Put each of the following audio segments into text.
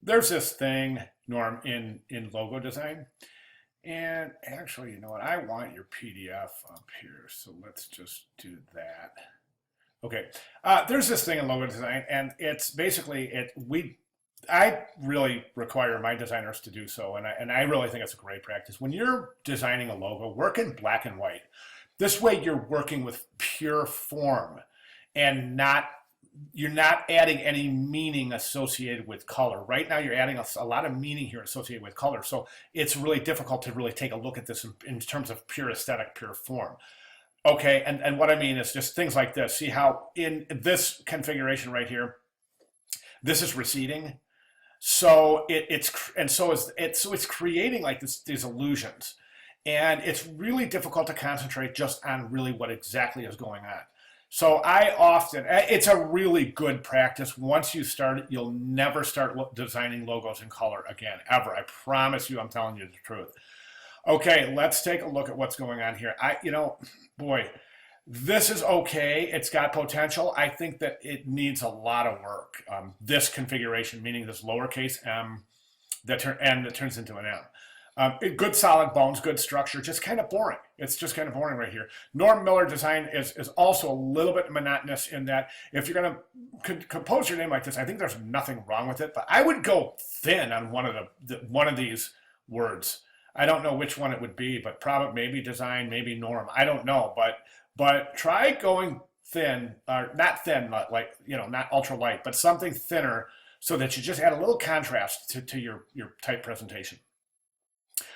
there's this thing, Norm, in logo design. And actually, you know what? I want your PDF up here, so let's just do that. Okay, there's this thing in logo design, and it's basically it. I really require my designers to do so, and I really think it's a great practice. When you're designing a logo, work in black and white. This way, you're working with pure form, and not you're not adding any meaning associated with color. Right now, you're adding a lot of meaning here associated with color, so it's really difficult to really take a look at this in terms of pure aesthetic, pure form. Okay, and what I mean is just things like this. See how in this configuration right here, this is receding. So it's and so is it. So it's creating like these illusions, and it's really difficult to concentrate just on really what exactly is going on. So I often, it's a really good practice. Once you start it, you'll never start designing logos in color again, ever. I promise you, I'm telling you the truth. Okay, let's take a look at what's going on here. Boy, this is okay. It's got potential. I think that it needs a lot of work. This configuration, meaning this lowercase m that turns into an m. Good solid bones, good structure, just kind of boring. It's just kind of boring right here. Norm Miller design is also a little bit monotonous in that if you're going to compose your name like this, I think there's nothing wrong with it, but I would go thin on one of these words. I don't know which one it would be, but probably maybe design, maybe Norm. I don't know, but try going thin, or not thin, like not ultra light, but something thinner, so that you just add a little contrast to your type presentation.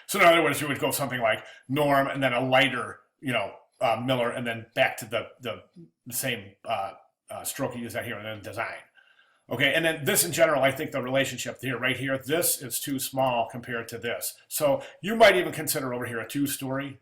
So in other words, you would go something like Norm and then a lighter, Miller, and then back to the same stroke you use that here, and then design. Okay, and then this in general, I think the relationship here, right here, this is too small compared to this. So you might even consider over here a two-story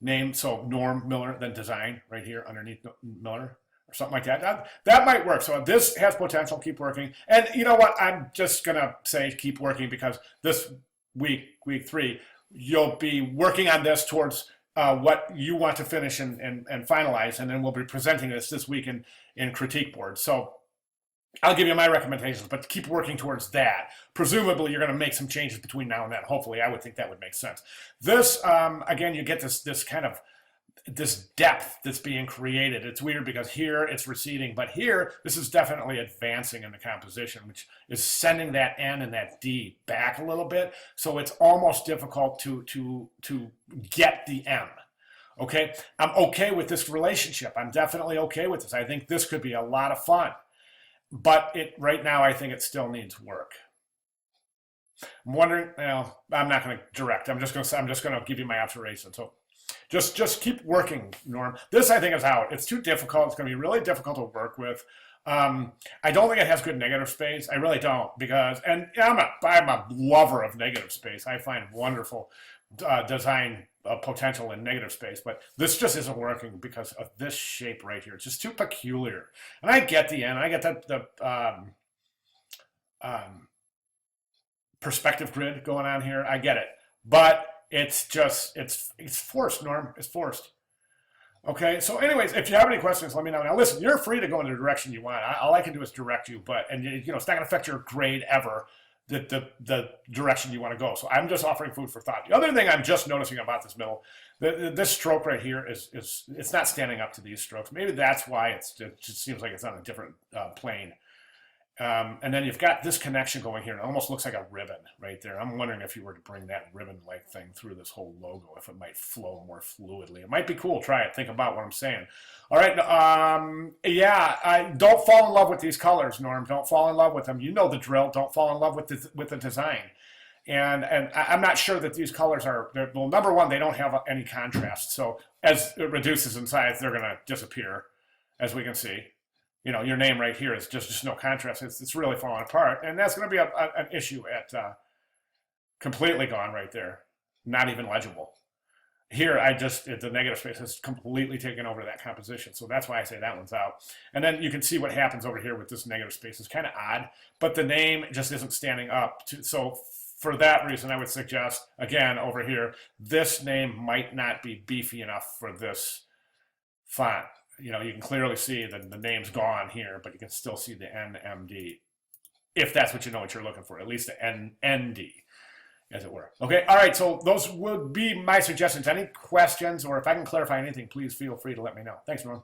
name. So Norm Miller, then design right here underneath Miller, or something like that. That might work. So this has potential. Keep working. And you know what? I'm just gonna say keep working, because this week 3, you'll be working on this towards what you want to finish and finalize, and then we'll be presenting this week in critique board. So I'll give you my recommendations, but keep working towards that. Presumably, you're going to make some changes between now and then. Hopefully, I would think that would make sense. This, again, you get this kind of this depth that's being created. It's weird because here it's receding, but here this is definitely advancing in the composition, which is sending that N and that D back a little bit. So it's almost difficult to get the M. Okay, I'm okay with this relationship. I'm definitely okay with this. I think this could be a lot of fun, but right now I think it still needs work. I'm wondering. I'm not going to direct. I'm just going to give you my observation. So. Just keep working, Norm. This, I think, is out. It's too difficult. It's going to be really difficult to work with. I don't think it has good negative space. I really don't, because, and I'm a lover of negative space. I find wonderful design potential in negative space, but this just isn't working because of this shape right here. It's just too peculiar. And I get the end. I get the perspective grid going on here. I get it, but it's forced, Norm. It's forced. Okay, so anyways, if you have any questions, let me know. Now listen, you're free to go in the direction you want. All I can do is direct you, and it's not going to affect your grade ever, the direction you want to go. So I'm just offering food for thought. The other thing I'm just noticing about this this stroke right here is it's not standing up to these strokes. Maybe that's why it just seems like it's on a different plane. And then you've got this connection going here. It almost looks like a ribbon right there. I'm wondering if you were to bring that ribbon-like thing through this whole logo, if it might flow more fluidly. It might be cool. Try it. Think about what I'm saying. All right. Don't fall in love with these colors, Norm. Don't fall in love with them. You know the drill. Don't fall in love with the design. And I'm not sure that these colors are, well, number one, they don't have any contrast. So as it reduces in size, they're going to disappear, as we can see. Your name right here is just no contrast. It's really falling apart. And that's going to be an issue at completely gone right there. Not even legible. Here, the negative space has completely taken over that composition. So that's why I say that one's out. And then you can see what happens over here with this negative space. It's kind of odd, but the name just isn't standing up. So for that reason, I would suggest, again, over here, this name might not be beefy enough for this font. You can clearly see that the name's gone here, but you can still see the NMD. if that's what you're looking for, at least the ND, as it were. Okay, all right, so those would be my suggestions. Any questions, or if I can clarify anything, please feel free to let me know. Thanks, Norm.